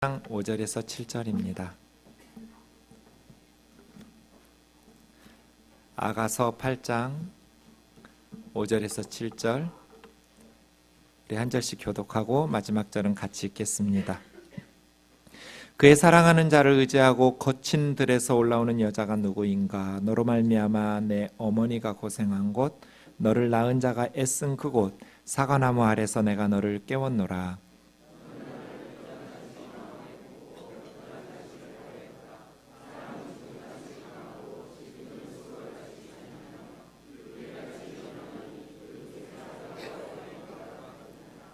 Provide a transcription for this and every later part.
5절에서 7절입니다. 아가서 8장 5절에서 7절 우리 한 절씩 교독하고 마지막 절은 같이 읽겠습니다. 그의 사랑하는 자를 의지하고 거친 들에서 올라오는 여자가 누구인가? 너로 말미암아 내 어머니가 고생한 곳, 너를 낳은 자가 애쓴 그곳, 사과나무 아래서 내가 너를 깨웠노라.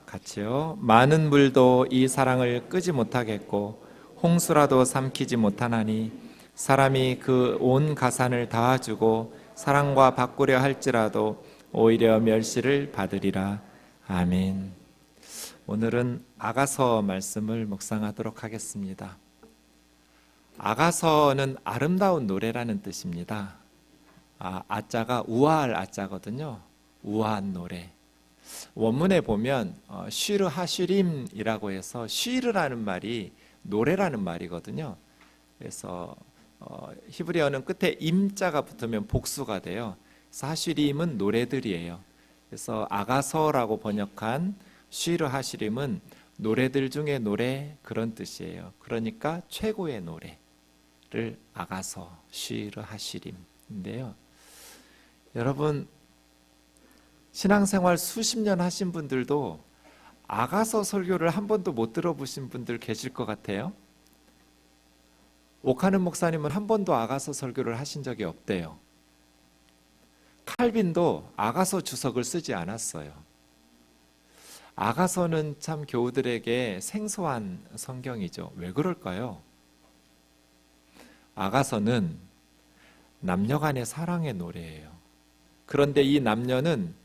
같이요. 많은 물도 이 사랑을 끄지 못하겠고 홍수라도 삼키지 못하나니 사람이 그 온 가산을 다주고 사랑과 바꾸려 할지라도 오히려 멸시를 받으리라. 아멘. 오늘은 아가서 말씀을 묵상하도록 하겠습니다. 아가서는 아름다운 노래라는 뜻입니다. 아자가 우아할 아자거든요. 우아한 노래. 원문에 보면 쉬르 하쉬림이라고 해서 쉬르라는 말이 노래라는 말이거든요. 그래서 히브리어는 끝에 임자가 붙으면 복수가 돼요. 하쉬림은 노래들이에요. 그래서 아가서라고 번역한 쉬르 하쉬림은 노래들 중에 노래, 그런 뜻이에요. 그러니까 최고의 노래를 아가서 쉬르 하쉬림인데요. 여러분, 신앙생활 수십 년 하신 분들도 아가서 설교를 한 번도 못 들어보신 분들 계실 것 같아요. 오카는 목사님은 한 번도 아가서 설교를 하신 적이 없대요. 칼빈도 아가서 주석을 쓰지 않았어요. 아가서는 참 교우들에게 생소한 성경이죠. 왜 그럴까요? 아가서는 남녀 간의 사랑의 노래예요. 그런데 이 남녀는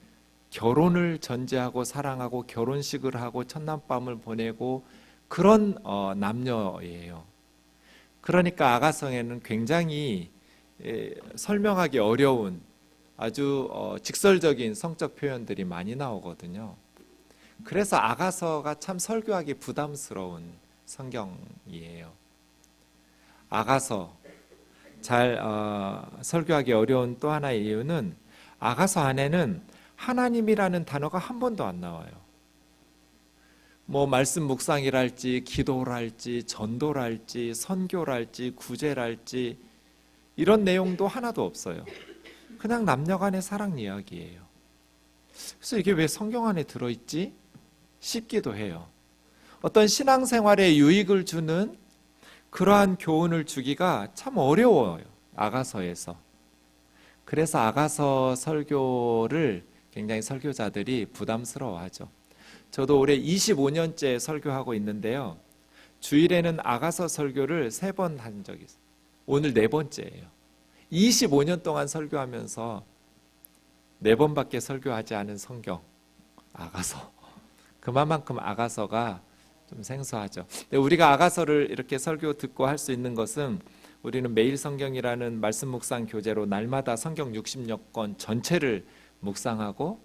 결혼을 전제하고 사랑하고 결혼식을 하고 첫날밤을 보내고 그런 남녀예요. 그러니까 아가서에는 굉장히 설명하기 어려운 아주 직설적인 성적 표현들이 많이 나오거든요. 그래서 아가서가 참 설교하기 부담스러운 성경이에요. 아가서 잘 설교하기 어려운 또 하나의 이유는 아가서 안에는 하나님이라는 단어가 한 번도 안 나와요. 말씀 묵상이랄지 기도랄지 전도랄지 선교랄지 구제랄지 이런 내용도 하나도 없어요. 그냥 남녀 간의 사랑 이야기예요. 그래서 이게 왜 성경 안에 들어있지? 싶기도 해요. 어떤 신앙생활에 유익을 주는 그러한 교훈을 주기가 참 어려워요. 아가서에서. 그래서 아가서 설교를 굉장히 설교자들이 부담스러워하죠. 저도 올해 25년째 설교하고 있는데요. 주일에는 아가서 설교를 3번 한 적이 있어요. 오늘 4번째예요. 25년 동안 설교하면서 4번밖에 설교하지 않은 성경, 아가서. 그만큼 아가서가 좀 생소하죠. 근데 우리가 아가서를 이렇게 설교 듣고 할 수 있는 것은 우리는 매일 성경이라는 말씀 묵상 교재로 날마다 성경 60권 전체를 묵상하고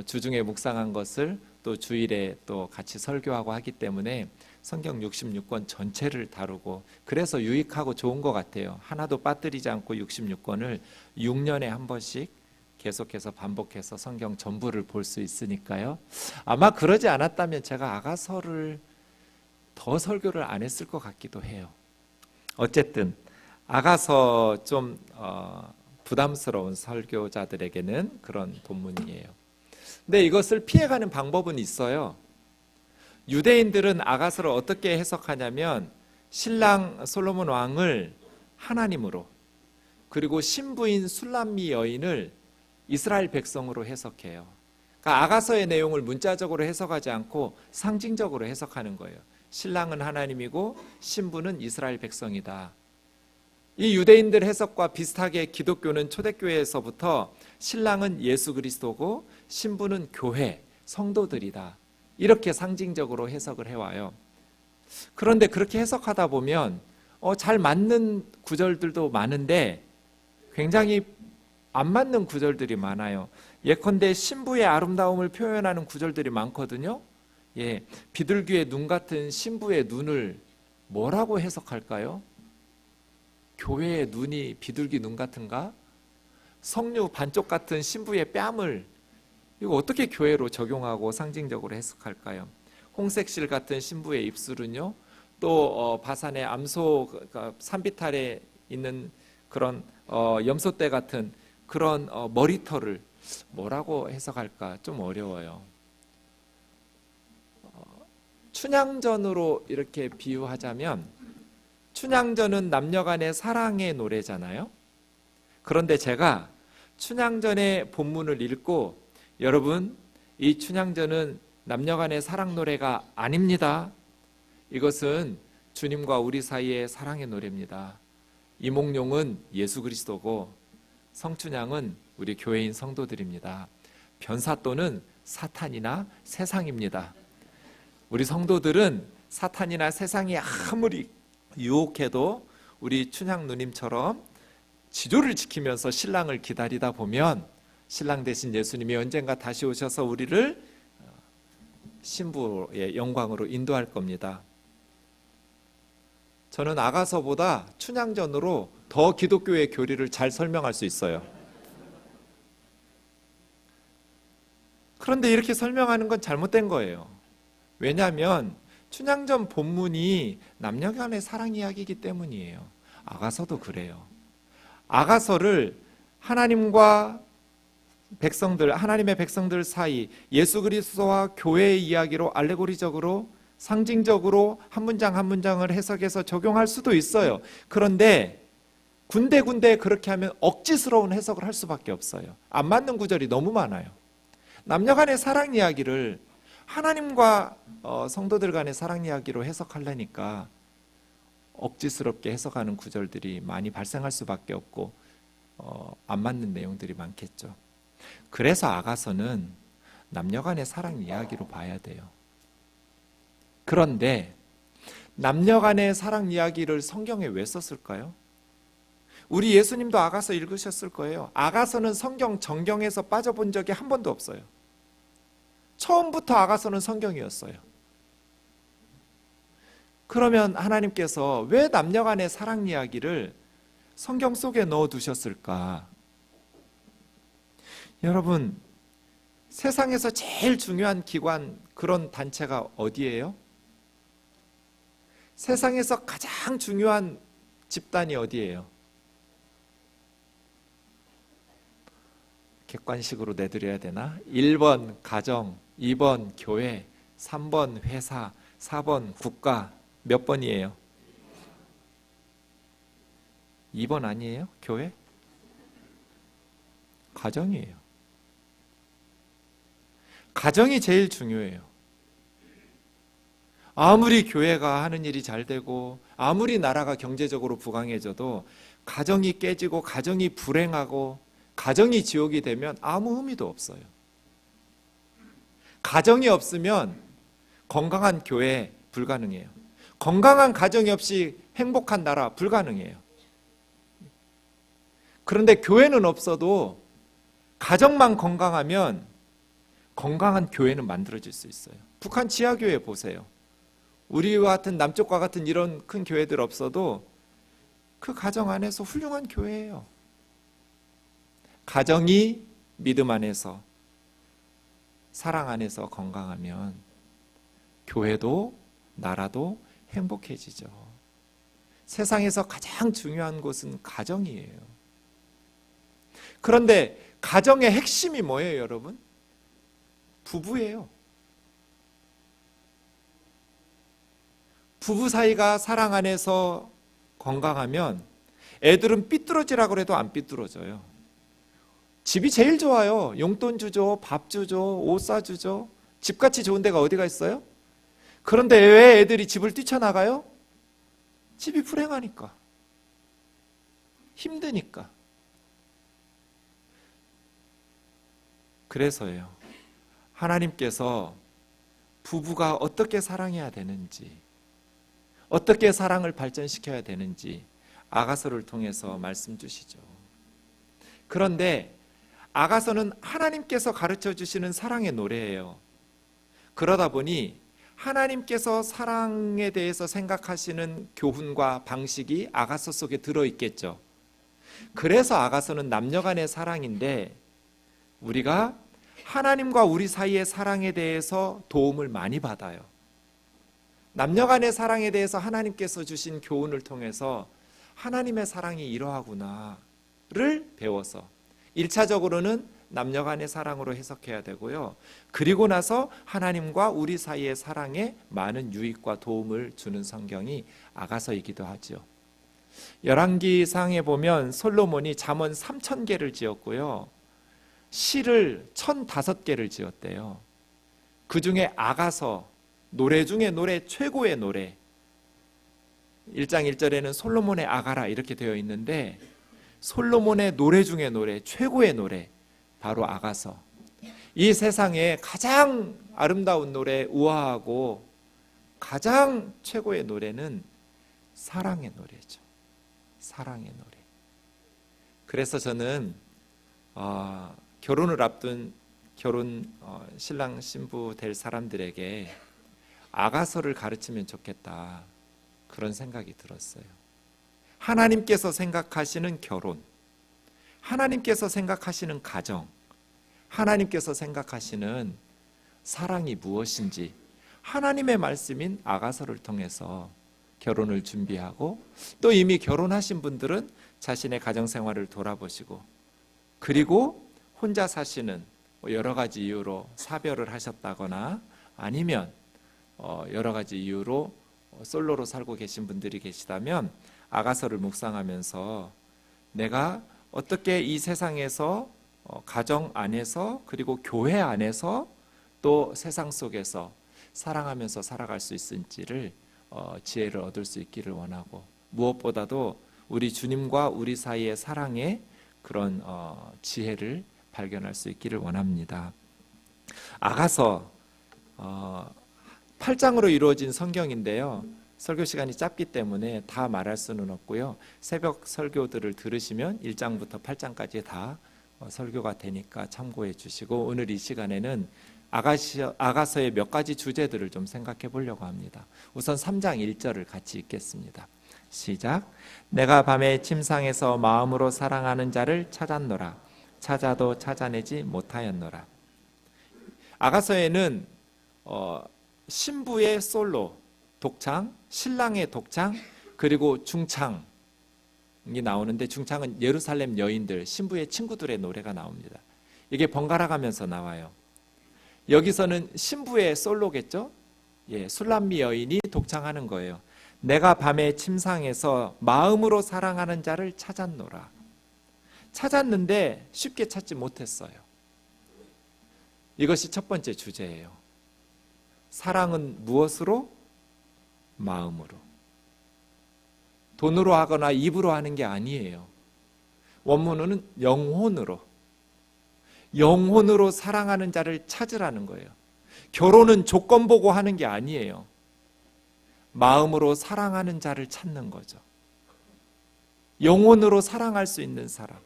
주중에 묵상한 것을 또 주일에 또 같이 설교하고 하기 때문에 성경 66권 전체를 다루고 그래서 유익하고 좋은 것 같아요. 하나도 빠뜨리지 않고 66권을 6년에 한 번씩 계속해서 반복해서 성경 전부를 볼 수 있으니까요. 아마 그러지 않았다면 제가 아가서를 더 설교를 안 했을 것 같기도 해요. 어쨌든 아가서 좀 부담스러운 설교자들에게는 그런 본문이에요. 근데 이것을 피해가는 방법은 있어요. 유대인들은 아가서를 어떻게 해석하냐면 신랑 솔로몬 왕을 하나님으로 그리고 신부인 술람미 여인을 이스라엘 백성으로 해석해요. 그러니까 아가서의 내용을 문자적으로 해석하지 않고 상징적으로 해석하는 거예요. 신랑은 하나님이고 신부는 이스라엘 백성이다. 이 유대인들 해석과 비슷하게 기독교는 초대교회에서부터 신랑은 예수 그리스도고 신부는 교회, 성도들이다. 이렇게 상징적으로 해석을 해와요. 그런데 그렇게 해석하다 보면 잘 맞는 구절들도 많은데 굉장히 안 맞는 구절들이 많아요. 예컨대 신부의 아름다움을 표현하는 구절들이 많거든요. 비둘기의 눈 같은 신부의 눈을 뭐라고 해석할까요? 교회의 눈이 비둘기 눈 같은가? 석류 반쪽 같은 신부의 뺨을 이거 어떻게 교회로 적용하고 상징적으로 해석할까요? 홍색실 같은 신부의 입술은요, 또 바산의 암소 그러니까 산비탈에 있는 그런 염소떼 같은 그런 머리털을 뭐라고 해석할까 좀 어려워요. 춘향전으로 이렇게 비유하자면, 춘향전은 남녀간의 사랑의 노래잖아요. 그런데 제가 춘향전의 본문을 읽고, 여러분, 이 춘향전은 남녀간의 사랑 노래가 아닙니다. 이것은 주님과 우리 사이의 사랑의 노래입니다. 이몽룡은 예수 그리스도고 성춘향은 우리 교회인 성도들입니다. 변사또는 사탄이나 세상입니다. 우리 성도들은 사탄이나 세상이 아무리 유혹해도 우리 춘향 누님처럼 지조를 지키면서 신랑을 기다리다 보면 신랑 대신 예수님이 언젠가 다시 오셔서 우리를 신부의 영광으로 인도할 겁니다. 저는 아가서보다 춘향전으로 더 기독교의 교리를 잘 설명할 수 있어요. 그런데 이렇게 설명하는 건 잘못된 거예요. 왜냐하면 춘향전 본문이 남녀 간의 사랑 이야기이기 때문이에요. 아가서도 그래요. 아가서를 하나님과 백성들, 하나님의 백성들 사이 예수 그리스도와 교회의 이야기로 알레고리적으로 상징적으로 한 문장 한 문장을 해석해서 적용할 수도 있어요. 그런데 군데군데 그렇게 하면 억지스러운 해석을 할 수밖에 없어요. 안 맞는 구절이 너무 많아요. 남녀 간의 사랑 이야기를 하나님과 성도들 간의 사랑 이야기로 해석하려니까 억지스럽게 해석하는 구절들이 많이 발생할 수밖에 없고 안 맞는 내용들이 많겠죠. 그래서 아가서는 남녀 간의 사랑 이야기로 봐야 돼요. 그런데 남녀 간의 사랑 이야기를 성경에 왜 썼을까요? 우리 예수님도 아가서 읽으셨을 거예요. 아가서는 성경 정경에서 빠져본 적이 한 번도 없어요. 처음부터 아가서는 성경이었어요. 그러면 하나님께서 왜 남녀 간의 사랑 이야기를 성경 속에 넣어두셨을까? 여러분, 세상에서 제일 중요한 기관, 그런 단체가 어디예요? 세상에서 가장 중요한 집단이 어디예요? 객관식으로 내드려야 되나? 1번 가정, 2번 교회, 3번 회사, 4번 국가. 몇 번이에요? 2번 아니에요? 교회? 가정이에요. 가정이 제일 중요해요. 아무리 교회가 하는 일이 잘 되고 아무리 나라가 경제적으로 부강해져도 가정이 깨지고 가정이 불행하고 가정이 지옥이 되면 아무 의미도 없어요. 가정이 없으면 건강한 교회 불가능해요. 건강한 가정이 없이 행복한 나라 불가능해요. 그런데 교회는 없어도 가정만 건강하면 건강한 교회는 만들어질 수 있어요. 북한 지하교회 보세요. 우리와 같은 남쪽과 같은 이런 큰 교회들 없어도 그 가정 안에서 훌륭한 교회예요. 가정이 믿음 안에서 사랑 안에서 건강하면 교회도 나라도 행복해지죠. 세상에서 가장 중요한 곳은 가정이에요. 그런데 가정의 핵심이 뭐예요, 여러분? 부부예요. 부부 사이가 사랑 안에서 건강하면 애들은 삐뚤어지라고 해도 안 삐뚤어져요. 집이 제일 좋아요. 용돈 주죠, 밥 주죠, 옷 사주죠. 집같이 좋은 데가 어디가 있어요? 그런데 왜 애들이 집을 뛰쳐나가요? 집이 불행하니까, 힘드니까. 그래서요, 하나님께서 부부가 어떻게 사랑해야 되는지, 어떻게 사랑을 발전시켜야 되는지 아가서를 통해서 말씀 주시죠. 그런데 아가서는 하나님께서 가르쳐 주시는 사랑의 노래예요. 그러다 보니 하나님께서 사랑에 대해서 생각하시는 교훈과 방식이 아가서 속에 들어있겠죠. 그래서 아가서는 남녀간의 사랑인데 우리가 하나님과 우리 사이의 사랑에 대해서 도움을 많이 받아요. 남녀간의 사랑에 대해서 하나님께서 주신 교훈을 통해서 하나님의 사랑이 이러하구나를 배워서 1차적으로는 남녀간의 사랑으로 해석해야 되고요. 그리고 나서 하나님과 우리 사이의 사랑에 많은 유익과 도움을 주는 성경이 아가서이기도 하죠. 열왕기상에 보면 솔로몬이 잠언 3,000개를 지었고요. 시를 1,005개를 지었대요. 그 중에 아가서, 노래 중에 노래 최고의 노래, 1장 1절에는 솔로몬의 아가라 이렇게 되어 있는데 솔로몬의 노래 중에 노래, 최고의 노래, 바로 아가서. 이 세상에 가장 아름다운 노래, 우아하고 가장 최고의 노래는 사랑의 노래죠. 사랑의 노래. 그래서 저는 결혼을 앞둔 신랑 신부 될 사람들에게 아가서를 가르치면 좋겠다, 그런 생각이 들었어요. 하나님께서 생각하시는 결혼, 하나님께서 생각하시는 가정, 하나님께서 생각하시는 사랑이 무엇인지 하나님의 말씀인 아가서를 통해서 결혼을 준비하고, 또 이미 결혼하신 분들은 자신의 가정생활을 돌아보시고, 그리고 혼자 사시는 여러 가지 이유로 사별을 하셨다거나 아니면 여러 가지 이유로 솔로로 살고 계신 분들이 계시다면 아가서를 묵상하면서 내가 어떻게 이 세상에서 가정 안에서 그리고 교회 안에서 또 세상 속에서 사랑하면서 살아갈 수 있을지를 지혜를 얻을 수 있기를 원하고, 무엇보다도 우리 주님과 우리 사이의 사랑의 그런 지혜를 발견할 수 있기를 원합니다. 아가서 8장으로 이루어진 성경인데요. 설교 시간이 짧기 때문에 다 말할 수는 없고요. 새벽 설교들을 들으시면 1장부터 8장까지 다 설교가 되니까 참고해 주시고, 오늘 이 시간에는 아가서의 몇 가지 주제들을 좀 생각해 보려고 합니다. 우선 3장 1절을 같이 읽겠습니다. 시작. 내가 밤에 침상에서 마음으로 사랑하는 자를 찾았노라. 찾아도 찾아내지 못하였노라. 아가서에는 신부의 솔로, 독창, 신랑의 독창, 그리고 중창이 나오는데, 중창은 예루살렘 여인들, 신부의 친구들의 노래가 나옵니다. 이게 번갈아 가면서 나와요. 여기서는 신부의 솔로겠죠? 술람미 여인이 독창하는 거예요. 내가 밤에 침상에서 마음으로 사랑하는 자를 찾았노라. 찾았는데 쉽게 찾지 못했어요. 이것이 첫 번째 주제예요. 사랑은 무엇으로? 마음으로. 돈으로 하거나 입으로 하는 게 아니에요. 원문은 영혼으로. 영혼으로 사랑하는 자를 찾으라는 거예요. 결혼은 조건 보고 하는 게 아니에요. 마음으로 사랑하는 자를 찾는 거죠. 영혼으로 사랑할 수 있는 사람.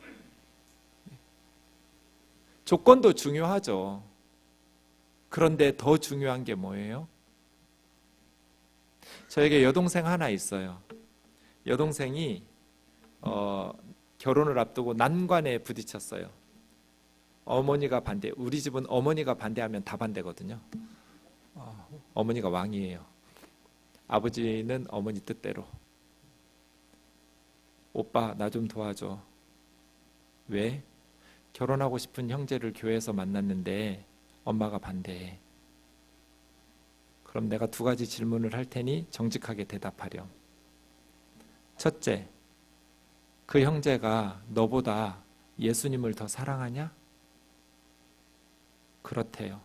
조건도 중요하죠. 그런데 더 중요한 게 뭐예요? 저에게 여동생 하나 있어요. 여동생이 결혼을 앞두고 난관에 부딪혔어요. 어머니가 반대. 우리 집은 어머니가 반대하면 다 반대거든요. 어머니가 왕이에요. 아버지는 어머니 뜻대로. 오빠 나 좀 도와줘. 왜? 결혼하고 싶은 형제를 교회에서 만났는데 엄마가 반대해. 그럼 내가 2가지 질문을 할 테니 정직하게 대답하렴. 첫째, 그 형제가 너보다 예수님을 더 사랑하냐? 그렇대요.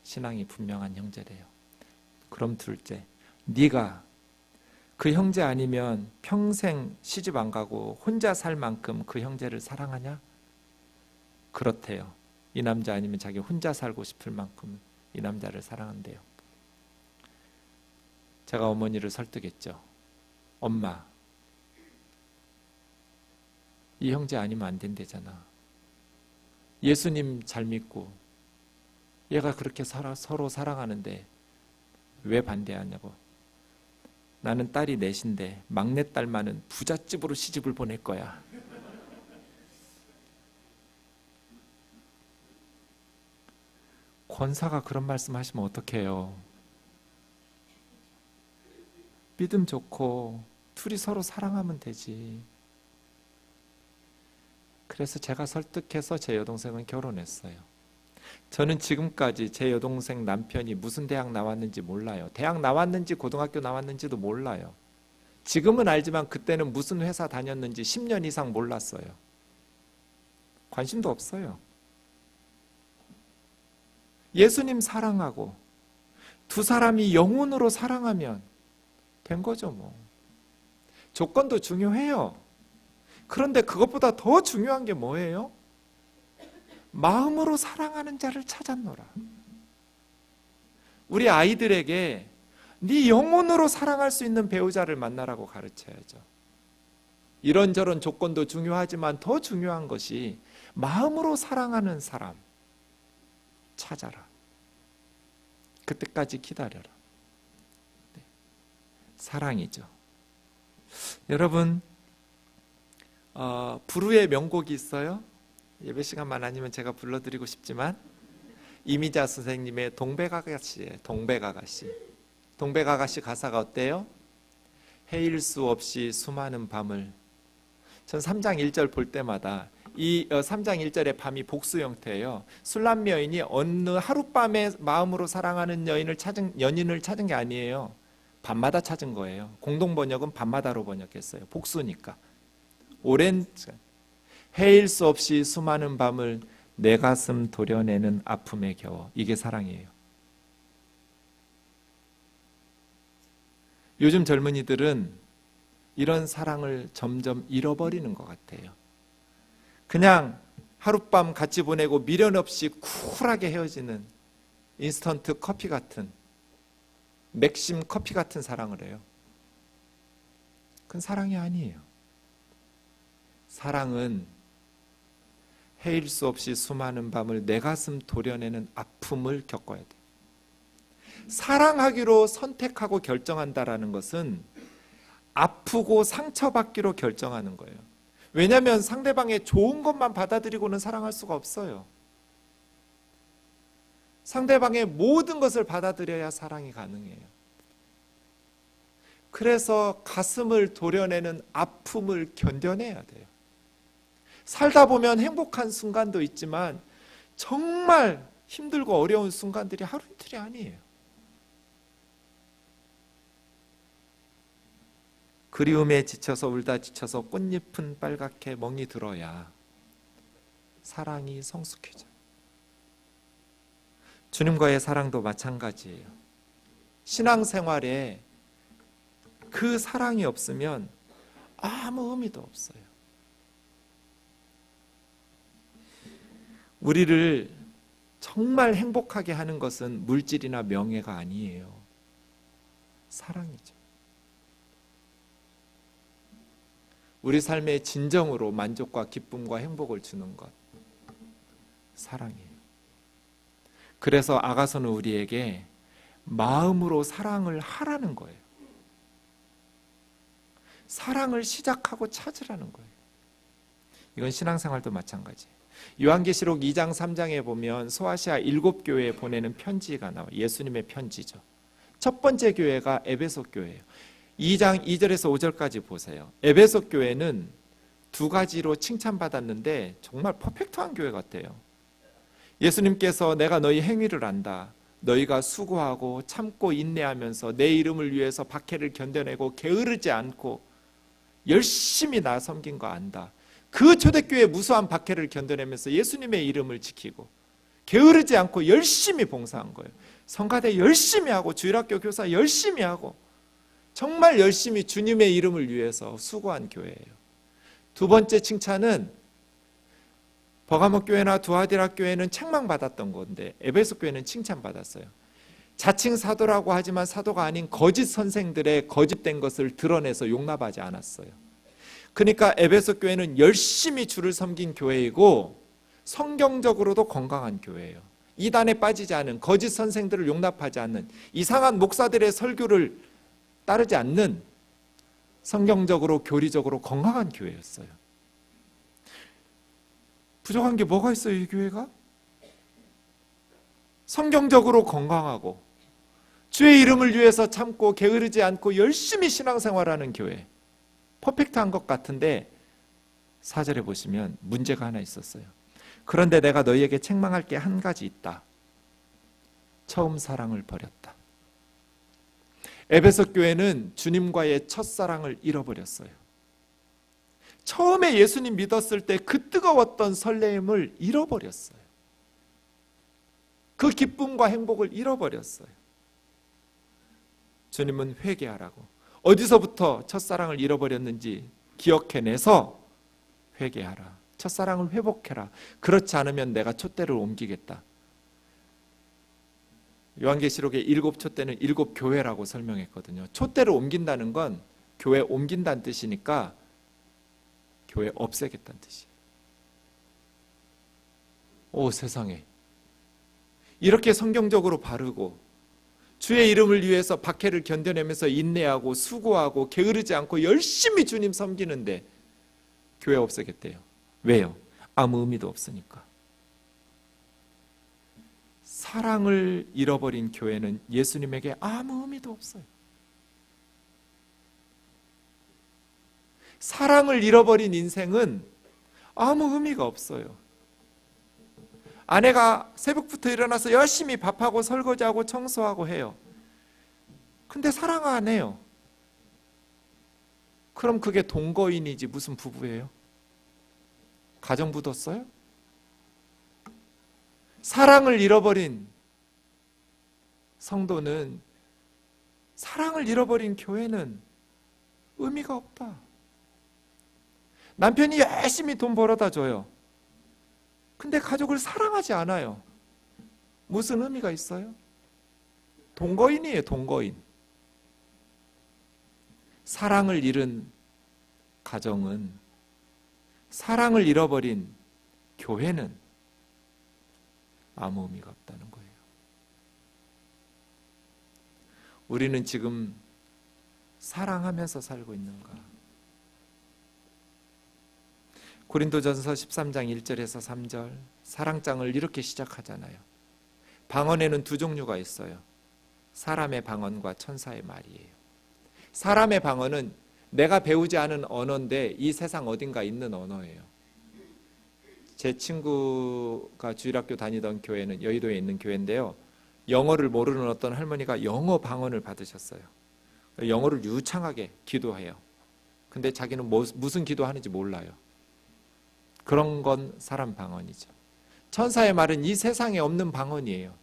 신앙이 분명한 형제래요. 그럼 둘째, 네가 그 형제 아니면 평생 시집 안 가고 혼자 살 만큼 그 형제를 사랑하냐? 그렇대요. 이 남자 아니면 자기 혼자 살고 싶을 만큼 이 남자를 사랑한대요. 제가 어머니를 설득했죠. 엄마, 이 형제 아니면 안 된대잖아. 예수님 잘 믿고 얘가 그렇게 서로 사랑하는데 왜 반대하냐고. 나는 딸이 넷인데 막내딸만은 부잣집으로 시집을 보낼 거야. 권사가 그런 말씀하시면 어떡해요? 믿음 좋고 둘이 서로 사랑하면 되지. 그래서 제가 설득해서 제 여동생은 결혼했어요. 저는 지금까지 제 여동생 남편이 무슨 대학 나왔는지 몰라요. 대학 나왔는지 고등학교 나왔는지도 몰라요. 지금은 알지만 그때는 무슨 회사 다녔는지 10년 이상 몰랐어요. 관심도 없어요. 예수님 사랑하고 두 사람이 영혼으로 사랑하면 된 거죠 뭐. 조건도 중요해요. 그런데 그것보다 더 중요한 게 뭐예요? 마음으로 사랑하는 자를 찾았노라. 우리 아이들에게 네 영혼으로 사랑할 수 있는 배우자를 만나라고 가르쳐야죠. 이런저런 조건도 중요하지만 더 중요한 것이 마음으로 사랑하는 사람 찾아라. 그때까지 기다려라. 네. 사랑이죠. 여러분, 부르의 명곡이 있어요. 예배 시간만 아니면 제가 불러드리고 싶지만 이미자 선생님의 동백아가씨예요. 동백아가씨. 동백아가씨 가사가 어때요? 헤일 수 없이 수많은 밤을. 전 3장 1절 볼 때마다 이 3장 1절의 밤이 복수 형태예요. 술람 여인이 어느 하룻밤에 마음으로 사랑하는 연인을 찾은 게 아니에요. 밤마다 찾은 거예요. 공동 번역은 밤마다로 번역했어요. 복수니까. 오랜 헤일 수 없이 수많은 밤을 내 가슴 도려내는 아픔에 겨워. 이게 사랑이에요. 요즘 젊은이들은 이런 사랑을 점점 잃어버리는 것 같아요. 그냥 하룻밤 같이 보내고 미련 없이 쿨하게 헤어지는 인스턴트 커피 같은, 맥심 커피 같은 사랑을 해요. 그건 사랑이 아니에요. 사랑은 헤일 수 없이 수많은 밤을 내 가슴 도려내는 아픔을 겪어야 돼. 사랑하기로 선택하고 결정한다라는 것은 아프고 상처받기로 결정하는 거예요. 왜냐하면 상대방의 좋은 것만 받아들이고는 사랑할 수가 없어요. 상대방의 모든 것을 받아들여야 사랑이 가능해요. 그래서 가슴을 도려내는 아픔을 견뎌내야 돼요. 살다 보면 행복한 순간도 있지만 정말 힘들고 어려운 순간들이 하루 이틀이 아니에요. 그리움에 지쳐서 울다 지쳐서 꽃잎은 빨갛게 멍이 들어야 사랑이 성숙해져요. 주님과의 사랑도 마찬가지예요. 신앙생활에 그 사랑이 없으면 아무 의미도 없어요. 우리를 정말 행복하게 하는 것은 물질이나 명예가 아니에요. 사랑이죠. 우리 삶의 진정으로 만족과 기쁨과 행복을 주는 것, 사랑이에요. 그래서 아가서는 우리에게 마음으로 사랑을 하라는 거예요. 사랑을 시작하고 찾으라는 거예요. 이건 신앙생활도 마찬가지예요. 요한계시록 2장 3장에 보면 소아시아 7교회에 보내는 편지가 나와요. 예수님의 편지죠. 첫 번째 교회가 에베소 교회예요. 2장 2절에서 5절까지 보세요. 에베소 교회는 두 가지로 칭찬받았는데 정말 퍼펙트한 교회 같아요. 예수님께서 내가 너희 행위를 안다. 너희가 수고하고 참고 인내하면서 내 이름을 위해서 박해를 견뎌내고 게으르지 않고 열심히 나 섬긴 거 안다. 그 초대교회 무수한 박해를 견뎌내면서 예수님의 이름을 지키고 게으르지 않고 열심히 봉사한 거예요. 성가대 열심히 하고 주일학교 교사 열심히 하고 정말 열심히 주님의 이름을 위해서 수고한 교회예요. 두 번째 칭찬은 버가모 교회나 두아디라 교회는 책망받았던 건데 에베소 교회는 칭찬받았어요. 자칭 사도라고 하지만 사도가 아닌 거짓 선생들의 거짓된 것을 드러내서 용납하지 않았어요. 그러니까 에베소 교회는 열심히 주를 섬긴 교회이고 성경적으로도 건강한 교회예요. 이단에 빠지지 않은, 거짓 선생들을 용납하지 않는, 이상한 목사들의 설교를 따르지 않는 성경적으로 교리적으로 건강한 교회였어요. 부족한 게 뭐가 있어요, 이 교회가? 성경적으로 건강하고 주의 이름을 위해서 참고 게으르지 않고 열심히 신앙생활하는 교회, 퍼펙트한 것 같은데 4절에 보시면 문제가 하나 있었어요. 그런데 내가 너희에게 책망할 게 한 가지 있다. 처음 사랑을 버렸다. 에베소 교회는 주님과의 첫사랑을 잃어버렸어요. 처음에 예수님 믿었을 때 그 뜨거웠던 설레임을 잃어버렸어요. 그 기쁨과 행복을 잃어버렸어요. 주님은 회개하라고, 어디서부터 첫사랑을 잃어버렸는지 기억해내서 회개하라, 첫사랑을 회복해라. 그렇지 않으면 내가 촛대를 옮기겠다. 요한계시록의 7촛대는 7교회라고 설명했거든요. 촛대를 옮긴다는 건 교회 옮긴다는 뜻이니까 교회 없애겠다는 뜻이에요. 오, 세상에, 이렇게 성경적으로 바르고 주의 이름을 위해서 박해를 견뎌내면서 인내하고 수고하고 게으르지 않고 열심히 주님 섬기는데 교회 없애겠대요. 왜요? 아무 의미도 없으니까. 사랑을 잃어버린 교회는 예수님에게 아무 의미도 없어요. 사랑을 잃어버린 인생은 아무 의미가 없어요. 아내가 새벽부터 일어나서 열심히 밥하고 설거지하고 청소하고 해요. 근데 사랑 안 해요. 그럼 그게 동거인이지 무슨 부부예요? 가정부 뒀어요? 사랑을 잃어버린 성도는, 사랑을 잃어버린 교회는 의미가 없다. 남편이 열심히 돈 벌어다 줘요. 근데 가족을 사랑하지 않아요. 무슨 의미가 있어요? 동거인이에요, 동거인. 사랑을 잃은 가정은, 사랑을 잃어버린 교회는 아무 의미가 없다는 거예요. 우리는 지금 사랑하면서 살고 있는가? 고린도전서 13장 1절에서 3절 사랑장을 이렇게 시작하잖아요. 방언에는 두 종류가 있어요. 사람의 방언과 천사의 말이에요. 사람의 방언은 내가 배우지 않은 언어인데 이 세상 어딘가 있는 언어예요. 제 친구가 주일학교 다니던 교회는 여의도에 있는 교회인데요, 영어를 모르는 어떤 할머니가 영어 방언을 받으셨어요. 영어를 유창하게 기도해요. 근데 자기는 무슨 기도하는지 몰라요. 그런 건 사람 방언이죠. 천사의 말은 이 세상에 없는 방언이에요.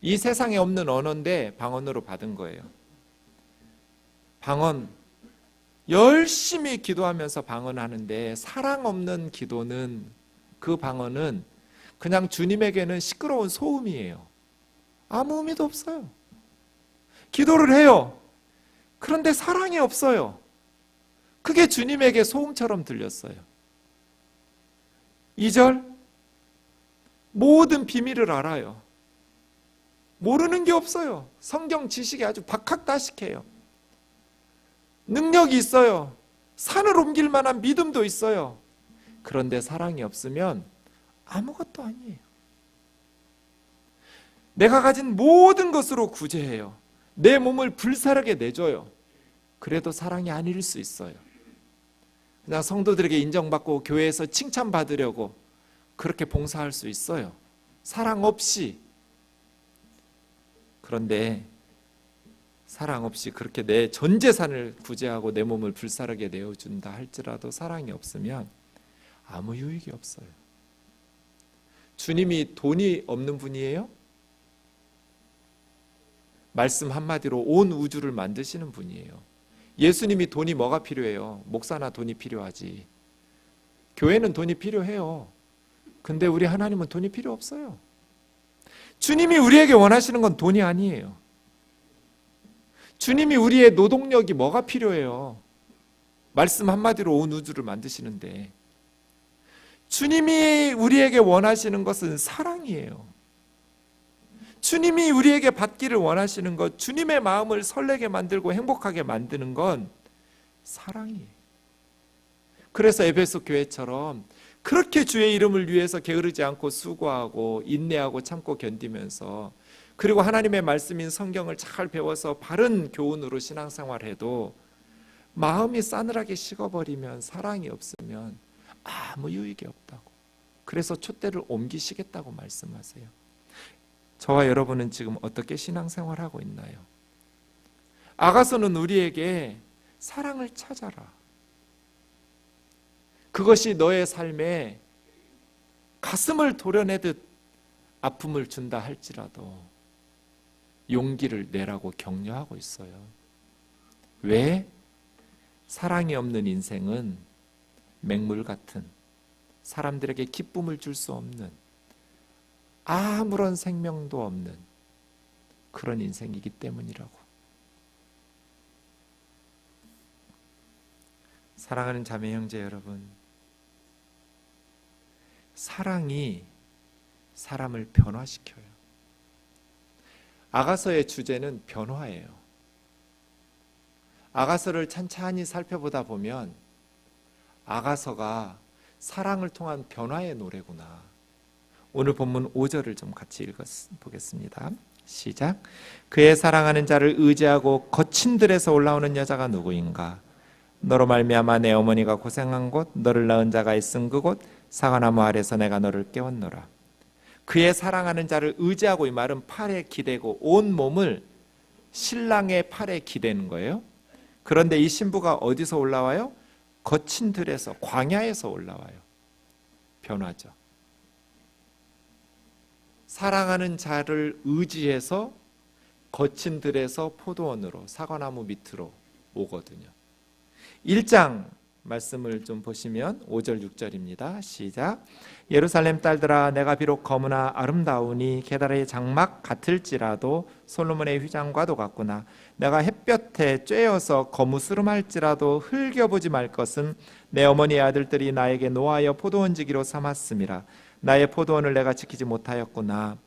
이 세상에 없는 언어인데 방언으로 받은 거예요. 방언, 열심히 기도하면서 방언하는데 사랑 없는 기도는, 그 방언은 그냥 주님에게는 시끄러운 소음이에요. 아무 의미도 없어요. 기도를 해요. 그런데 사랑이 없어요. 그게 주님에게 소음처럼 들렸어요. 2절, 모든 비밀을 알아요. 모르는 게 없어요. 성경 지식이 아주 박학다식해요. 능력이 있어요. 산을 옮길 만한 믿음도 있어요. 그런데 사랑이 없으면 아무것도 아니에요. 내가 가진 모든 것으로 구제해요. 내 몸을 불사르게 내줘요. 그래도 사랑이 아닐 수 있어요. 그냥 성도들에게 인정받고 교회에서 칭찬받으려고 그렇게 봉사할 수 있어요. 사랑 없이. 그런데 사랑 없이 그렇게 내 전 재산을 구제하고 내 몸을 불사르게 내어준다 할지라도 사랑이 없으면 아무 유익이 없어요. 주님이 돈이 없는 분이에요? 말씀 한마디로 온 우주를 만드시는 분이에요. 예수님이 돈이 뭐가 필요해요? 목사나 돈이 필요하지. 교회는 돈이 필요해요. 근데 우리 하나님은 돈이 필요 없어요. 주님이 우리에게 원하시는 건 돈이 아니에요. 주님이 우리의 노동력이 뭐가 필요해요? 말씀 한마디로 온 우주를 만드시는데, 주님이 우리에게 원하시는 것은 사랑이에요. 주님이 우리에게 받기를 원하시는 것, 주님의 마음을 설레게 만들고 행복하게 만드는 건 사랑이에요. 그래서 에베소 교회처럼 그렇게 주의 이름을 위해서 게으르지 않고 수고하고 인내하고 참고 견디면서, 그리고 하나님의 말씀인 성경을 잘 배워서 바른 교훈으로 신앙생활해도 마음이 싸늘하게 식어버리면, 사랑이 없으면 아무 유익이 없다고. 그래서 촛대를 옮기시겠다고 말씀하세요. 저와 여러분은 지금 어떻게 신앙생활하고 있나요? 아가서는 우리에게 사랑을 찾아라, 그것이 너의 삶에 가슴을 도려내듯 아픔을 준다 할지라도 용기를 내라고 격려하고 있어요. 왜? 사랑이 없는 인생은 맹물 같은, 사람들에게 기쁨을 줄 수 없는, 아무런 생명도 없는 그런 인생이기 때문이라고. 사랑하는 자매 형제 여러분, 사랑이 사람을 변화시켜요. 아가서의 주제는 변화예요. 아가서를 찬찬히 살펴보다 보면 아가서가 사랑을 통한 변화의 노래구나. 오늘 본문 5절을 좀 같이 읽어보겠습니다. 시작. 그의 사랑하는 자를 의지하고 거친 들에서 올라오는 여자가 누구인가? 너로 말미암아 내 어머니가 고생한 곳, 너를 낳은 자가 있은 그곳, 사과나무 아래서 내가 너를 깨웠노라. 그의 사랑하는 자를 의지하고, 이 말은 팔에 기대고 온 몸을 신랑의 팔에 기대는 거예요. 그런데 이 신부가 어디서 올라와요? 거친 들에서, 광야에서 올라와요. 변화죠. 사랑하는 자를 의지해서 거친 들에서 포도원으로, 사과나무 밑으로 오거든요. 1장 말씀을 좀 보시면 5절 6절입니다. 시작. 예루살렘 딸들아, 내가 비록 검으나 아름다우니 게달의 장막 같을지라도 솔로몬의 휘장과도 같구나. 내가 햇볕에 쬐어서 거무스름할지라도 흘겨보지 말 것은 내 어머니의 아들들이 나에게 노하여 포도원지기로 삼았음이라. 나의 포도원을 내가 지키지 못하였구나.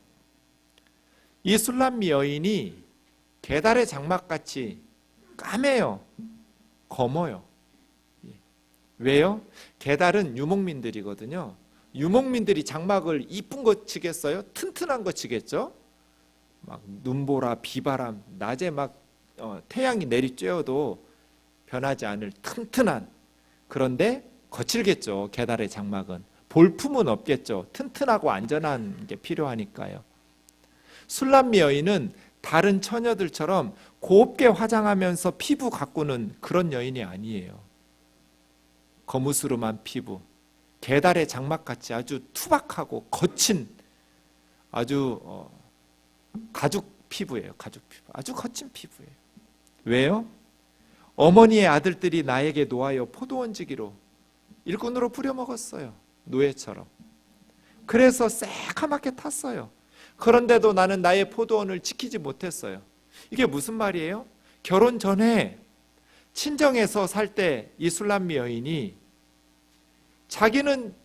이 술람미 여인이 게달의 장막같이 까매요, 검어요. 왜요? 게달은 유목민들이거든요. 유목민들이 장막을 이쁜 거 치겠어요? 튼튼한 거 치겠죠? 막 눈보라, 비바람, 낮에 막 태양이 내리쬐어도 변하지 않을 튼튼한, 그런데 거칠겠죠. 게달의 장막은 볼품은 없겠죠. 튼튼하고 안전한 게 필요하니까요. 술람미 여인은 다른 처녀들처럼 곱게 화장하면서 피부 가꾸는 그런 여인이 아니에요. 거무스름한 피부, 게달의 장막같이 아주 투박하고 거친, 아주 가죽 피부예요. 가죽 피부, 아주 거친 피부예요. 왜요? 어머니의 아들들이 나에게 놓아여 포도원지기로, 일꾼으로 부려먹었어요. 노예처럼. 그래서 새카맣게 탔어요. 그런데도 나는 나의 포도원을 지키지 못했어요. 이게 무슨 말이에요? 결혼 전에 친정에서 살 때 이 술람미 여인이 자기는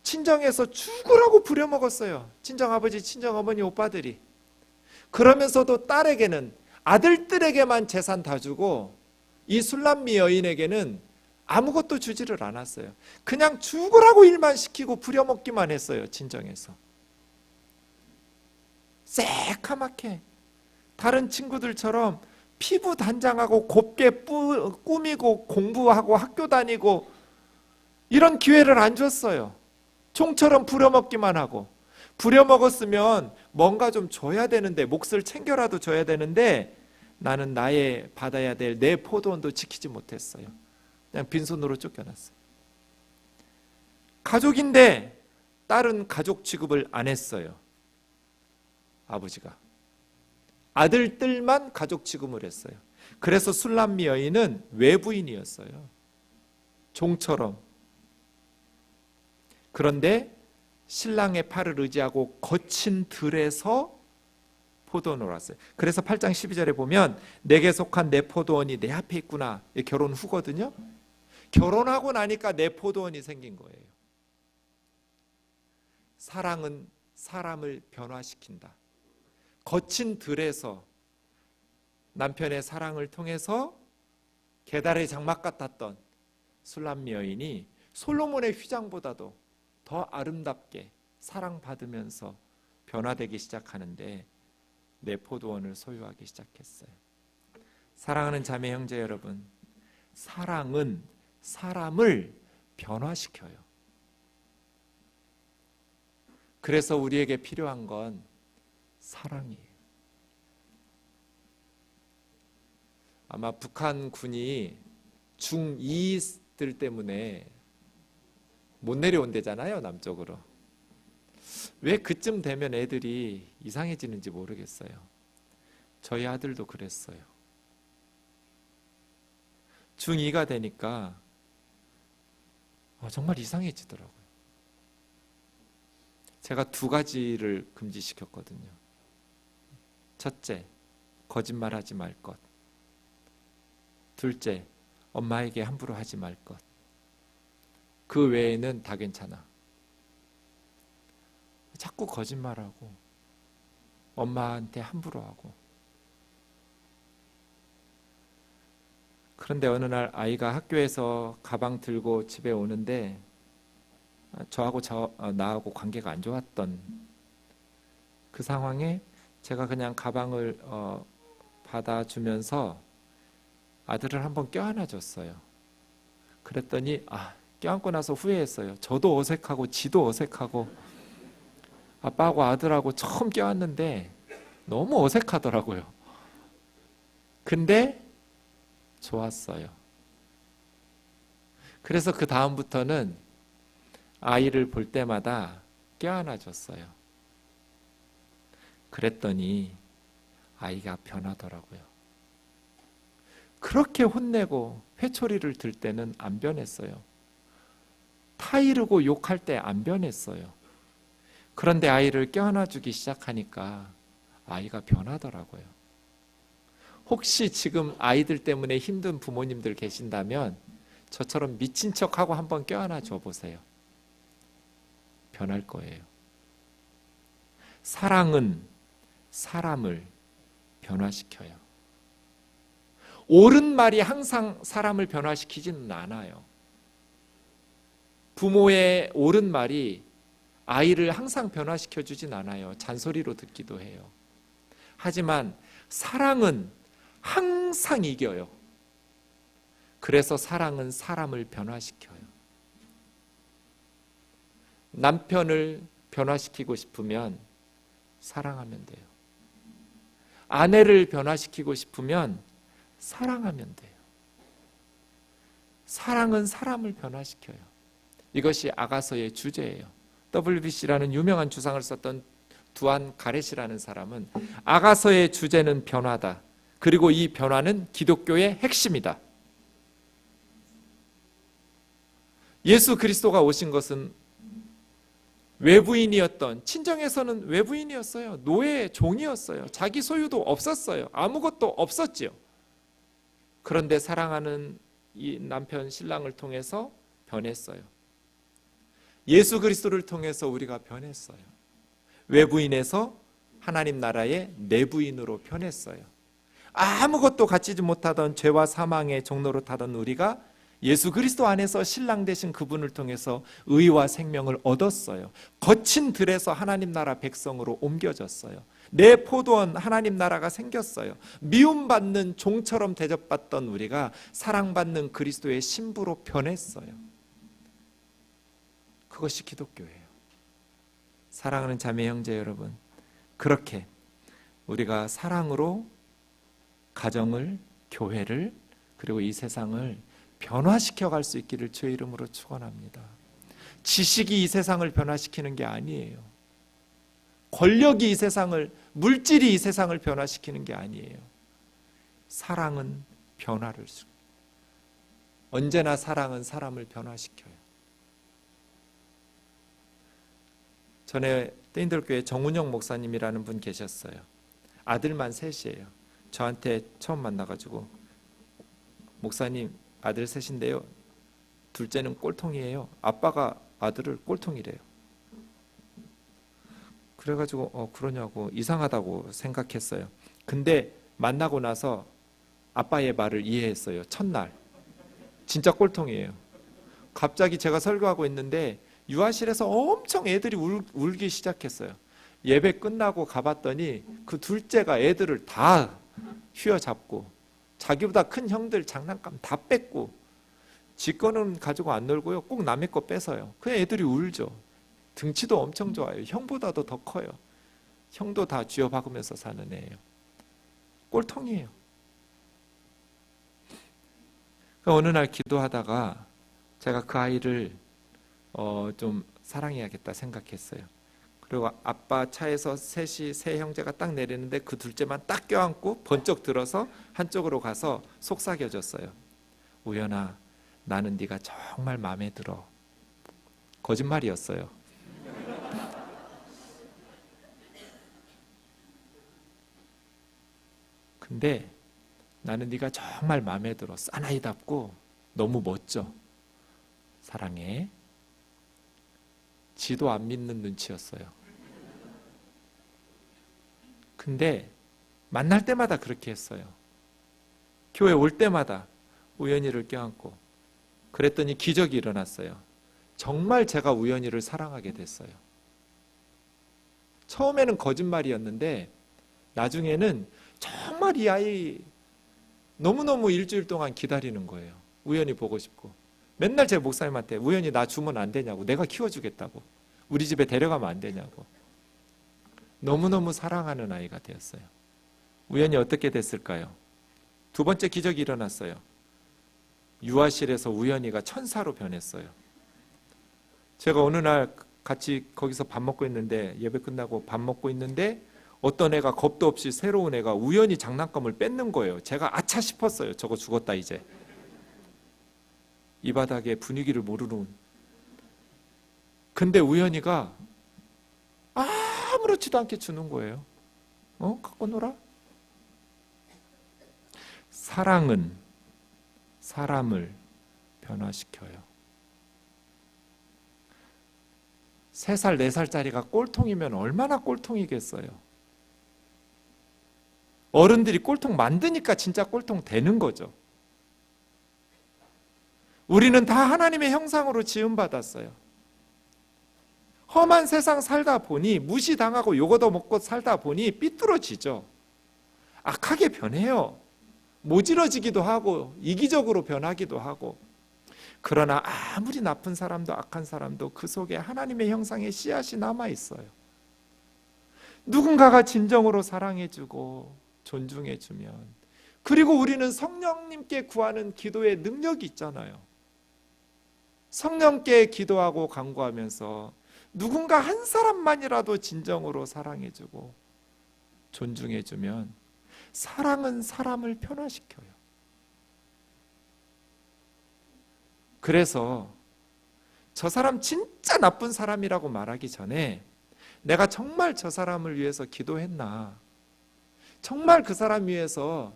친정에서 죽으라고 부려먹었어요. 친정아버지, 친정어머니, 오빠들이. 그러면서도 딸에게는, 아들들에게만 재산 다 주고 이 술람미 여인에게는 아무것도 주지를 않았어요. 그냥 죽으라고 일만 시키고 부려먹기만 했어요. 친정에서. 새카맣게 다른 친구들처럼 피부 단장하고 곱게 꾸미고 공부하고 학교 다니고 이런 기회를 안 줬어요. 총처럼 부려먹기만 하고, 부려먹었으면 뭔가 좀 줘야 되는데, 몫을 챙겨라도 줘야 되는데 나는 나의 받아야 될 내 포도원도 지키지 못했어요. 그냥 빈손으로 쫓겨났어요. 가족인데 딸은 가족 취급을 안 했어요. 아버지가. 아들들만 가족 취급을 했어요. 그래서 술람미 여인은 외부인이었어요. 종처럼. 그런데 신랑의 팔을 의지하고 거친 들에서 포도원을 왔어요. 그래서 8장 12절에 보면 내게 속한 내 포도원이 내 앞에 있구나. 결혼 후거든요. 결혼하고 나니까 내 포도원이 생긴 거예요. 사랑은 사람을 변화시킨다. 거친 들에서 남편의 사랑을 통해서 계달의 장막 같았던 술람 여인이 솔로몬의 휘장보다도 더 아름답게 사랑받으면서 변화되기 시작하는데 내 포도원을 소유하기 시작했어요. 사랑하는 자매 형제 여러분, 사랑은 사람을 변화시켜요. 그래서 우리에게 필요한 건 사랑이에요. 아마 북한군이 중2들 때문에 못 내려온대잖아요, 남쪽으로. 왜 그쯤 되면 애들이 이상해지는지 모르겠어요. 저희 아들도 그랬어요. 중2가 되니까 정말 이상해지더라고요. 제가 2가지를 금지시켰거든요. 첫째, 거짓말하지 말 것. 둘째, 엄마에게 함부로 하지 말 것. 그 외에는 다 괜찮아. 자꾸 거짓말하고 엄마한테 함부로 하고. 그런데 어느 날 아이가 학교에서 가방 들고 집에 오는데 저하고 나하고 관계가 안 좋았던 그 상황에 제가 그냥 가방을 받아주면서 아들을 한번 껴안아줬어요. 그랬더니 껴안고 나서 후회했어요. 저도 어색하고 지도 어색하고 아빠하고 아들하고 처음 껴안는데 너무 어색하더라고요. 근데 좋았어요. 그래서 그 다음부터는 아이를 볼 때마다 껴안아줬어요. 그랬더니 아이가 변하더라고요. 그렇게 혼내고 회초리를 들 때는 안 변했어요. 타이르고 욕할 때 안 변했어요. 그런데 아이를 껴안아주기 시작하니까 아이가 변하더라고요. 혹시 지금 아이들 때문에 힘든 부모님들 계신다면 저처럼 미친 척하고 한번 껴안아 줘 보세요. 변할 거예요. 사랑은 사람을 변화시켜요. 옳은 말이 항상 사람을 변화시키지는 않아요. 부모의 옳은 말이 아이를 항상 변화시켜 주진 않아요. 잔소리로 듣기도 해요. 하지만 사랑은 항상 이겨요. 그래서 사랑은 사람을 변화시켜요. 남편을 변화시키고 싶으면 사랑하면 돼요. 아내를 변화시키고 싶으면 사랑하면 돼요. 사랑은 사람을 변화시켜요. 이것이 아가서의 주제예요. WBC라는 유명한 주상을 썼던 두안 가렛이라는 사람은 아가서의 주제는 변화다. 그리고 이 변화는 기독교의 핵심이다. 예수 그리스도가 오신 것은 외부인이었던, 친정에서는 외부인이었어요. 노예, 종이었어요. 자기 소유도 없었어요. 아무것도 없었지요. 그런데 사랑하는 이 남편, 신랑을 통해서 변했어요. 예수 그리스도를 통해서 우리가 변했어요. 외부인에서 하나님 나라의 내부인으로 변했어요. 아무것도 갖지 못하던 죄와 사망의 종로로 타던 우리가 예수 그리스도 안에서 신랑 되신 그분을 통해서 의와 생명을 얻었어요. 거친 들에서 하나님 나라 백성으로 옮겨졌어요. 내 포도원 하나님 나라가 생겼어요. 미움받는 종처럼 대접받던 우리가 사랑받는 그리스도의 신부로 변했어요. 그것이 기독교예요. 사랑하는 자매 형제 여러분, 그렇게 우리가 사랑으로 가정을, 교회를, 그리고 이 세상을 변화시켜 갈 수 있기를 주의 이름으로 축원합니다. 지식이 이 세상을 변화시키는 게 아니에요. 권력이 이 세상을, 물질이 이 세상을 변화시키는 게 아니에요. 사랑은 변화를 주. 언제나 사랑은 사람을 변화시켜요. 전에 떼인들교회 정운영 목사님이라는 분 계셨어요. 아들만 셋이에요. 저한테 처음 만나가지고 목사님 아들 셋인데요. 둘째는 꼴통이에요. 아빠가 아들을 꼴통이래요. 그래가지고 그러냐고 이상하다고 생각했어요. 근데 만나고 나서 아빠의 말을 이해했어요. 첫날 진짜 꼴통이에요. 갑자기 제가 설교하고 있는데 유아실에서 엄청 애들이 울기 시작했어요. 예배 끝나고 가봤더니 그 둘째가 애들을 다 휘어잡고 자기보다 큰 형들 장난감 다 뺏고 지 거는 가지고 안 놀고요. 꼭 남의 거 뺏어요. 그냥 애들이 울죠. 등치도 엄청 좋아요. 형보다도 더 커요. 형도 다 쥐어박으면서 사는 애예요. 꼴통이에요. 어느 날 기도하다가 제가 그 아이를 좀 사랑해야겠다 생각했어요. 그리고 아빠 차에서 세 형제가 딱 내리는데 그 둘째만 딱 껴안고 번쩍 들어서 한쪽으로 가서 속삭여줬어요. 우연아, 나는 네가 정말 마음에 들어. 거짓말이었어요. 근데 나는 네가 정말 마음에 들어. 사나이답고 너무 멋져. 사랑해. 지도 안 믿는 눈치였어요. 근데 만날 때마다 그렇게 했어요. 교회 올 때마다 우연이를 껴안고 그랬더니 기적이 일어났어요. 정말 제가 우연이를 사랑하게 됐어요. 처음에는 거짓말이었는데 나중에는 정말 이 아이 너무너무 일주일 동안 기다리는 거예요. 우연히 보고 싶고. 맨날 제 목사님한테 우연히 나 주면 안 되냐고, 내가 키워주겠다고, 우리 집에 데려가면 안 되냐고. 너무너무 사랑하는 아이가 되었어요. 우연히 어떻게 됐을까요? 두 번째 기적이 일어났어요. 유아실에서 우연히가 천사로 변했어요. 제가 어느 날 같이 거기서 밥 먹고 있는데, 예배 끝나고 밥 먹고 있는데 어떤 애가 겁도 없이 새로운 애가 우연히 장난감을 뺏는 거예요. 제가 아차 싶었어요. 저거 죽었다 이제. 이 바닥에 분위기를 모르는. 근데 우연히가 아무렇지도 않게 주는 거예요. 갖고 놀아? 사랑은 사람을 변화시켜요. 3살, 4살짜리가 꼴통이면 얼마나 꼴통이겠어요. 어른들이 꼴통 만드니까 진짜 꼴통 되는 거죠. 우리는 다 하나님의 형상으로 지음받았어요. 험한 세상 살다 보니, 무시당하고 요거도 먹고 살다 보니 삐뚤어지죠. 악하게 변해요. 모질어지기도 하고 이기적으로 변하기도 하고. 그러나 아무리 나쁜 사람도 악한 사람도 그 속에 하나님의 형상의 씨앗이 남아있어요. 누군가가 진정으로 사랑해주고 존중해주면, 그리고 우리는 성령님께 구하는 기도의 능력이 있잖아요. 성령께 기도하고 간구하면서 누군가 한 사람만이라도 진정으로 사랑해주고 존중해주면 사랑은 사람을 변화시켜요. 그래서 저 사람 진짜 나쁜 사람이라고 말하기 전에 내가 정말 저 사람을 위해서 기도했나, 정말 그 사람 위해서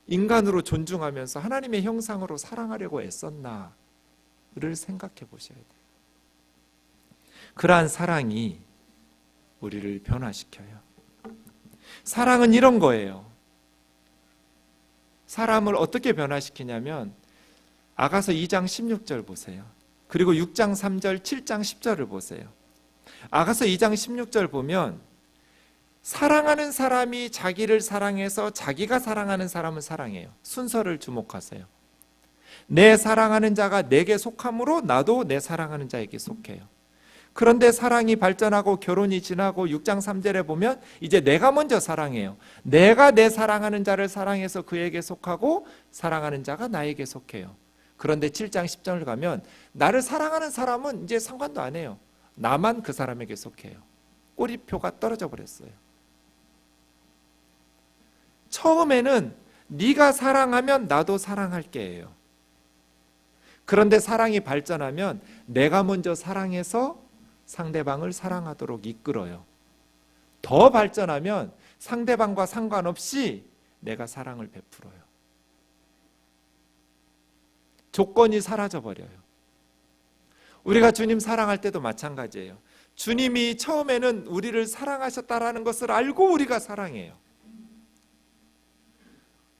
인간으로 존중하면서 하나님의 형상으로 사랑하려고 애썼나를 생각해 보셔야 돼요. 그러한 사랑이 우리를 변화시켜요. 사랑은 이런 거예요. 사람을 어떻게 변화시키냐면 아가서 2장 16절 보세요. 그리고 6장 3절, 7장 10절을 보세요. 아가서 2장 16절 보면 사랑하는 사람이 자기를 사랑해서 자기가 사랑하는 사람을 사랑해요. 순서를 주목하세요. 내 사랑하는 자가 내게 속함으로 나도 내 사랑하는 자에게 속해요. 그런데 사랑이 발전하고 결혼이 지나고 6장 3절에 보면 이제 내가 먼저 사랑해요. 내가 내 사랑하는 자를 사랑해서 그에게 속하고 사랑하는 자가 나에게 속해요. 그런데 7장 10절을 가면 나를 사랑하는 사람은 이제 상관도 안 해요. 나만 그 사람에게 속해요. 꼬리표가 떨어져 버렸어요. 처음에는 네가 사랑하면 나도 사랑할게예요. 그런데 사랑이 발전하면 내가 먼저 사랑해서 상대방을 사랑하도록 이끌어요. 더 발전하면 상대방과 상관없이 내가 사랑을 베풀어요. 조건이 사라져 버려요. 우리가 주님 사랑할 때도 마찬가지예요. 주님이 처음에는 우리를 사랑하셨다라는 것을 알고 우리가 사랑해요.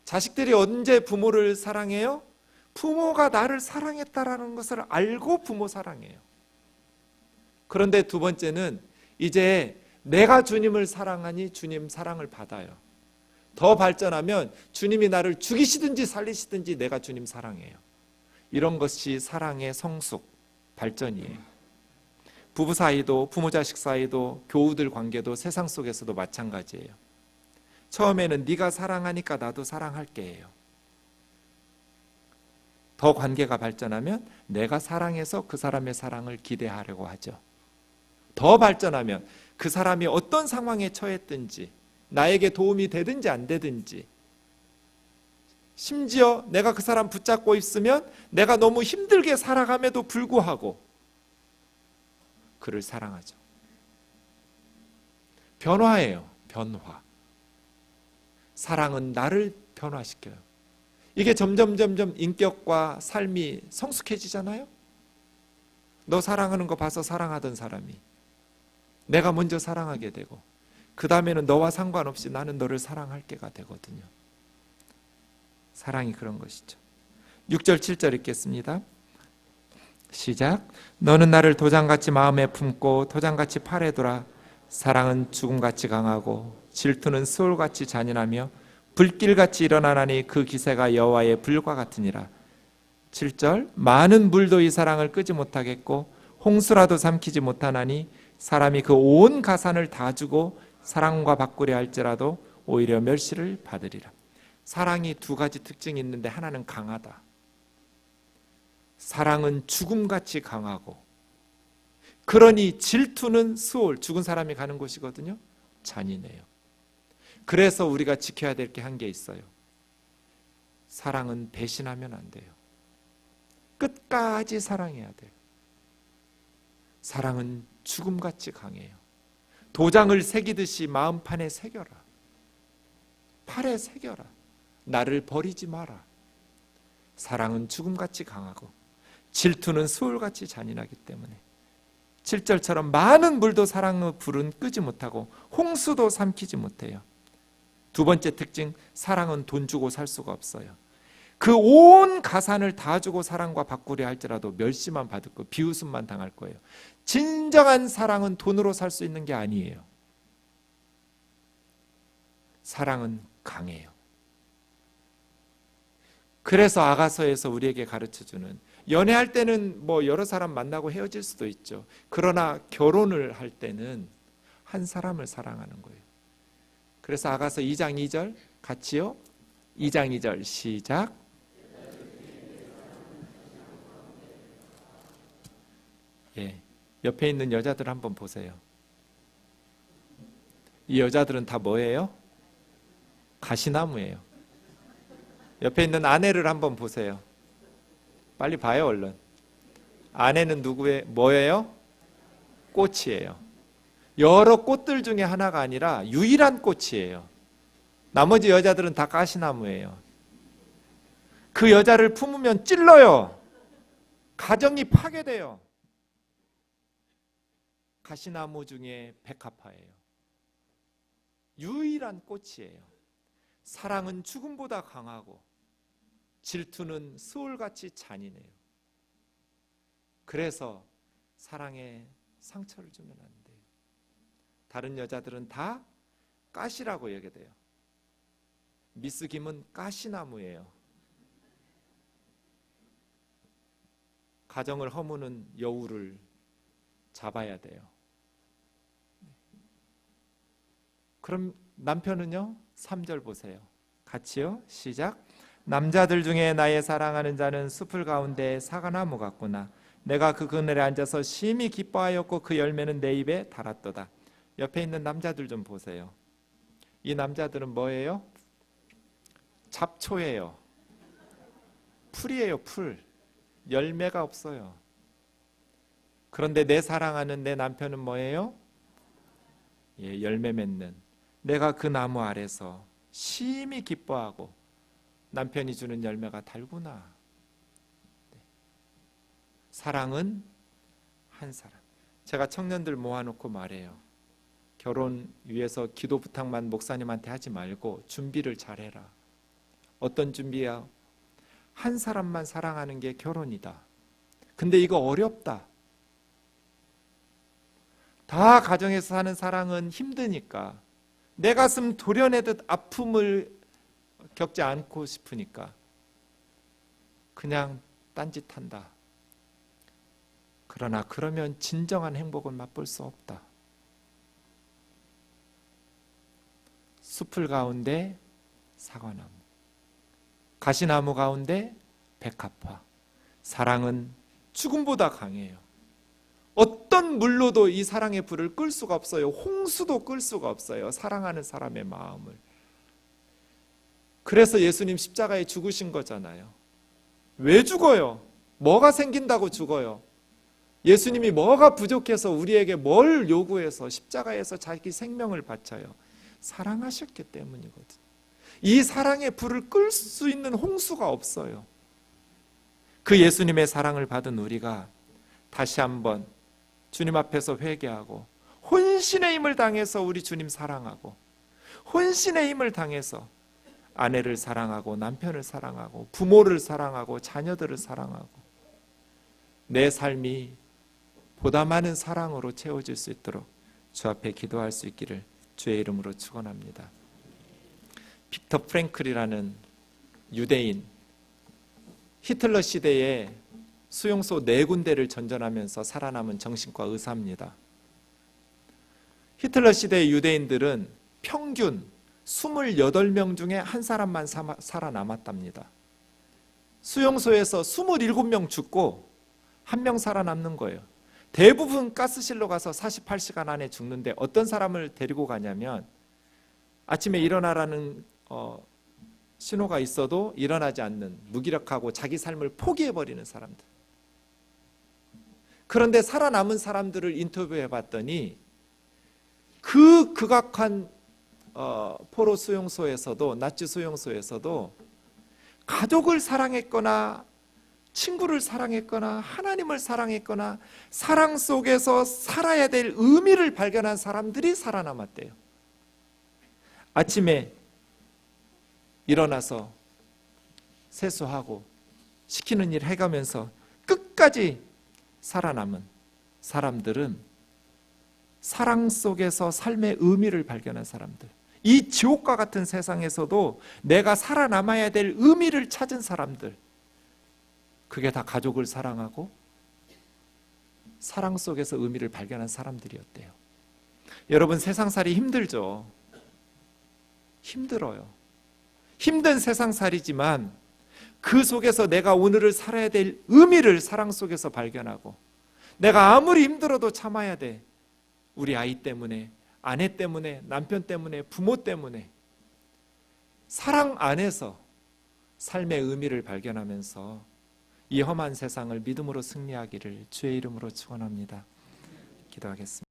자식들이 언제 부모를 사랑해요? 부모가 나를 사랑했다라는 것을 알고 부모 사랑해요. 그런데 두 번째는 이제 내가 주님을 사랑하니 주님 사랑을 받아요. 더 발전하면 주님이 나를 죽이시든지 살리시든지 내가 주님 사랑해요. 이런 것이 사랑의 성숙, 발전이에요. 부부 사이도, 부모 자식 사이도, 교우들 관계도 세상 속에서도 마찬가지예요. 처음에는 네가 사랑하니까 나도 사랑할게예요. 더 관계가 발전하면 내가 사랑해서 그 사람의 사랑을 기대하려고 하죠. 더 발전하면 그 사람이 어떤 상황에 처했든지 나에게 도움이 되든지 안 되든지, 심지어 내가 그 사람 붙잡고 있으면 내가 너무 힘들게 살아감에도 불구하고 그를 사랑하죠. 변화예요. 변화. 사랑은 나를 변화시켜요. 이게 점점 인격과 삶이 성숙해지잖아요. 너 사랑하는 거 봐서 사랑하던 사람이 내가 먼저 사랑하게 되고, 그 다음에는 너와 상관없이 나는 너를 사랑할게가 되거든요. 사랑이 그런 것이죠. 6절 7절 읽겠습니다. 시작. 너는 나를 도장같이 마음에 품고 도장같이 팔에 두라. 사랑은 죽음같이 강하고 질투는 수월같이 잔인하며 불길같이 일어나나니 그 기세가 여호와의 불과 같으니라. 7절. 많은 물도 이 사랑을 끄지 못하겠고 홍수라도 삼키지 못하나니 사람이 그 온 가산을 다 주고 사랑과 바꾸려 할지라도 오히려 멸시를 받으리라. 사랑이 두 가지 특징이 있는데 하나는 강하다. 사랑은 죽음같이 강하고, 그러니 질투는 수월, 죽은 사람이 가는 곳이거든요. 잔인해요. 그래서 우리가 지켜야 될 게 한 게 있어요. 사랑은 배신하면 안 돼요. 끝까지 사랑해야 돼요. 사랑은 죽음같이 강해요. 도장을 새기듯이 마음판에 새겨라. 팔에 새겨라. 나를 버리지 마라. 사랑은 죽음같이 강하고 질투는 수월같이 잔인하기 때문에 7절처럼 많은 물도 사랑의 불은 끄지 못하고 홍수도 삼키지 못해요. 두 번째 특징, 사랑은 돈 주고 살 수가 없어요. 그 온 가산을 다 주고 사랑과 바꾸려 할지라도 멸시만 받을 거예요. 비웃음만 당할 거예요. 진정한 사랑은 돈으로 살 수 있는 게 아니에요. 사랑은 강해요. 그래서 아가서에서 우리에게 가르쳐주는, 연애할 때는 뭐 여러 사람 만나고 헤어질 수도 있죠. 그러나 결혼을 할 때는 한 사람을 사랑하는 거예요. 그래서 아가서 2장 2절 같이요. 2장 2절 시작. 예, 옆에 있는 여자들 한번 보세요. 이 여자들은 다 뭐예요? 가시나무예요. 옆에 있는 아내를 한번 보세요. 빨리 봐요, 얼른. 아내는 누구의 뭐예요? 꽃이에요. 여러 꽃들 중에 하나가 아니라 유일한 꽃이에요. 나머지 여자들은 다 가시나무예요. 그 여자를 품으면 찔러요. 가정이 파괴돼요. 가시나무 중에 백합화예요. 유일한 꽃이에요. 사랑은 죽음보다 강하고 질투는 수월같이 잔인해요. 그래서 사랑에 상처를 주면 안 돼요. 다른 여자들은 다 가시라고 얘기돼요. 미스 김은 가시나무예요. 가정을 허무는 여우를 잡아야 돼요. 그럼 남편은요? 3절 보세요. 같이요. 시작. 남자들 중에 나의 사랑하는 자는 숲을 가운데 사과나무 같구나. 내가 그 그늘에 앉아서 심히 기뻐하였고 그 열매는 내 입에 달았도다. 옆에 있는 남자들 좀 보세요. 이 남자들은 뭐예요? 잡초예요. 풀이에요. 풀. 열매가 없어요. 그런데 내 사랑하는 내 남편은 뭐예요? 예, 열매 맺는. 내가 그 나무 아래서 심히 기뻐하고 남편이 주는 열매가 달구나. 사랑은 한 사람. 제가 청년들 모아놓고 말해요. 결혼 위해서 기도 부탁만 목사님한테 하지 말고 준비를 잘해라. 어떤 준비야? 한 사람만 사랑하는 게 결혼이다. 근데 이거 어렵다. 다 가정에서 사는 사랑은 힘드니까, 내 가슴 도려내듯 아픔을 겪지 않고 싶으니까 그냥 딴짓한다. 그러나 그러면 진정한 행복은 맛볼 수 없다. 숲을 가운데 사과나무, 가시나무 가운데 백합화. 사랑은 죽음보다 강해요. 어떤 물로도 이 사랑의 불을 끌 수가 없어요. 홍수도 끌 수가 없어요. 사랑하는 사람의 마음을. 그래서 예수님 십자가에 죽으신 거잖아요. 왜 죽어요? 뭐가 생긴다고 죽어요? 예수님이 뭐가 부족해서 우리에게 뭘 요구해서 십자가에서 자기 생명을 바쳐요? 사랑하셨기 때문이거든요. 이 사랑의 불을 끌 수 있는 홍수가 없어요. 그 예수님의 사랑을 받은 우리가 다시 한번 주님 앞에서 회개하고 혼신의 힘을 당해서 우리 주님 사랑하고, 혼신의 힘을 당해서 아내를 사랑하고 남편을 사랑하고 부모를 사랑하고 자녀들을 사랑하고 내 삶이 보다 많은 사랑으로 채워질 수 있도록 주 앞에 기도할 수 있기를 주의 이름으로 축원합니다. 빅터 프랭클이라는 유대인, 히틀러 시대에 수용소 4군데를 전전하면서 살아남은 정신과 의사입니다. 히틀러 시대의 유대인들은 평균 28명 중에 한 사람만 살아남았답니다. 수용소에서 27명 죽고 1명 살아남는 거예요. 대부분 가스실로 가서 48시간 안에 죽는데, 어떤 사람을 데리고 가냐면 아침에 일어나라는 신호가 있어도 일어나지 않는, 무기력하고 자기 삶을 포기해버리는 사람들. 그런데 살아남은 사람들을 인터뷰해 봤더니 그 극악한 포로 수용소에서도, 나치 수용소에서도 가족을 사랑했거나 친구를 사랑했거나 하나님을 사랑했거나 사랑 속에서 살아야 될 의미를 발견한 사람들이 살아남았대요. 아침에 일어나서 세수하고 시키는 일 해가면서 끝까지 살아남은 사람들은 사랑 속에서 삶의 의미를 발견한 사람들, 이 지옥과 같은 세상에서도 내가 살아남아야 될 의미를 찾은 사람들, 그게 다 가족을 사랑하고 사랑 속에서 의미를 발견한 사람들이었대요. 여러분, 세상살이 힘들죠. 힘들어요. 힘든 세상살이지만 그 속에서 내가 오늘을 살아야 될 의미를 사랑 속에서 발견하고, 내가 아무리 힘들어도 참아야 돼. 우리 아이 때문에, 아내 때문에, 남편 때문에, 부모 때문에 사랑 안에서 삶의 의미를 발견하면서 이 험한 세상을 믿음으로 승리하기를 주의 이름으로 축원합니다. 기도하겠습니다.